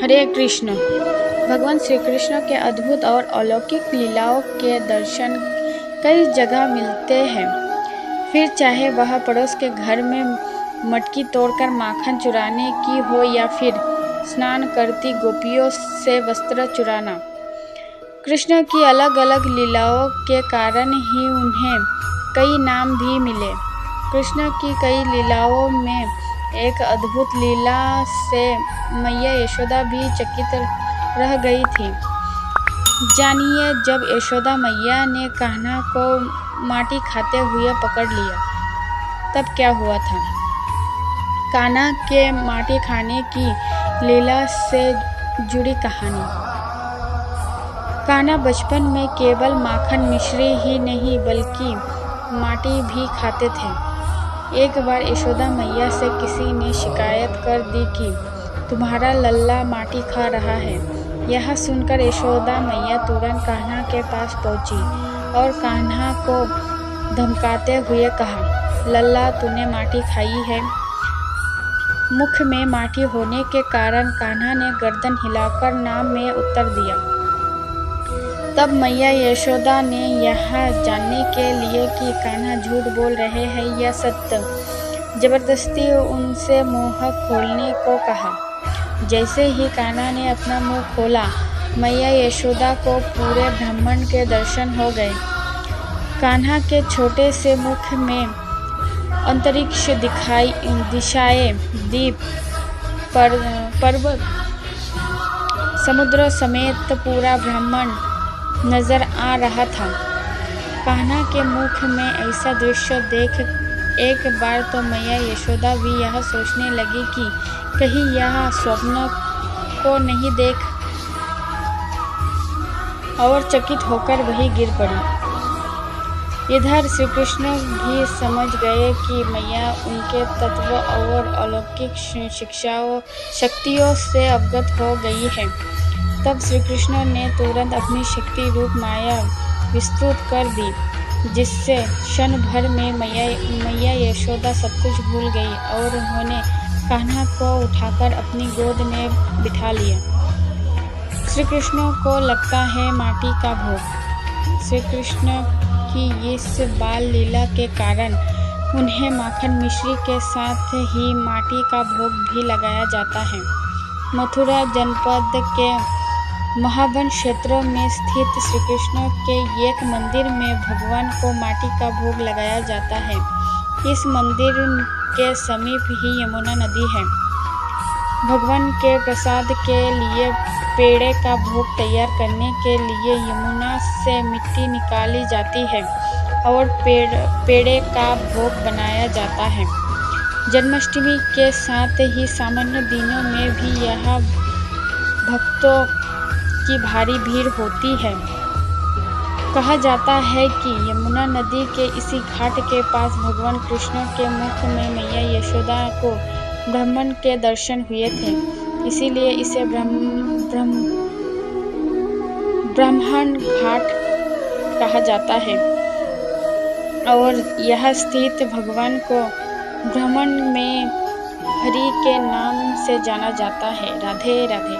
हरे कृष्ण। भगवान श्री कृष्ण के अद्भुत और अलौकिक लीलाओं के दर्शन कई जगह मिलते हैं। फिर चाहे वह पड़ोस के घर में मटकी तोड़कर माखन चुराने की हो या फिर स्नान करती गोपियों से वस्त्र चुराना। कृष्ण की अलग अलग लीलाओं के कारण ही उन्हें कई नाम भी मिले। कृष्ण की कई लीलाओं में एक अद्भुत लीला से मैया यशोदा भी चकित रह गई थी। जानिए, जब यशोदा मैया ने कान्हा को माटी खाते हुए पकड़ लिया तब क्या हुआ था। कान्हा के माटी खाने की लीला से जुड़ी कहानी। कान्हा बचपन में केवल माखन मिश्री ही नहीं बल्कि माटी भी खाते थे। एक बार यशोदा मैया से किसी ने शिकायत कर दी कि तुम्हारा लल्ला माटी खा रहा है। यह सुनकर यशोदा मैया तुरंत कान्हा के पास पहुंची और कान्हा को धमकाते हुए कहा, लल्ला तूने माटी खाई है। मुख में माटी होने के कारण कान्हा ने गर्दन हिलाकर नाम में उत्तर दिया। तब मैया यशोदा ने यह जानने के लिए कि कान्हा झूठ बोल रहे हैं या सत्य, जबरदस्ती उनसे मुंह खोलने को कहा। जैसे ही कान्हा ने अपना मुंह खोला, मैया यशोदा को पूरे ब्रह्मांड के दर्शन हो गए। कान्हा के छोटे से मुख में अंतरिक्ष दिशाएं, द्वीप, पर्वत, समुद्र समेत पूरा ब्रह्मांड नजर आ रहा था। कान्हा के मुख में ऐसा दृश्य देख एक बार तो मैया यशोदा भी यह सोचने लगी कि कहीं यह स्वप्न को नहीं देख, और चकित होकर वही गिर पड़ी। इधर श्री कृष्ण भी समझ गए कि मैया उनके तत्व और अलौकिक शक्तियों से अवगत हो गई है। तब श्री कृष्ण ने तुरंत अपनी शक्ति रूप माया विस्तृत कर दी, जिससे क्षण भर में मैया यशोदा सब कुछ भूल गई और उन्होंने कान्हा को उठाकर अपनी गोद में बिठा लिया। श्री कृष्ण को लगता है माटी का भोग। श्री कृष्ण की इस बाल लीला के कारण उन्हें माखन मिश्री के साथ ही माटी का भोग भी लगाया जाता है। मथुरा जनपद के महावन क्षेत्र में स्थित श्री कृष्ण के एक मंदिर में भगवान को माटी का भोग लगाया जाता है। इस मंदिर के समीप ही यमुना नदी है। भगवान के प्रसाद के लिए पेड़े का भोग तैयार करने के लिए यमुना से मिट्टी निकाली जाती है और पेड़े का भोग बनाया जाता है। जन्माष्टमी के साथ ही सामान्य दिनों में भी यहाँ भक्तों की भारी भीड़ होती है। कहा जाता है कि यमुना नदी के इसी घाट के पास भगवान कृष्ण के मुख में मैया यशोदा को ब्रह्मांड के दर्शन हुए थे, इसीलिए इसे ब्रह्मांड घाट कहा जाता है और यह स्थित भगवान को ब्रह्मांड में हरि के नाम से जाना जाता है। राधे राधे।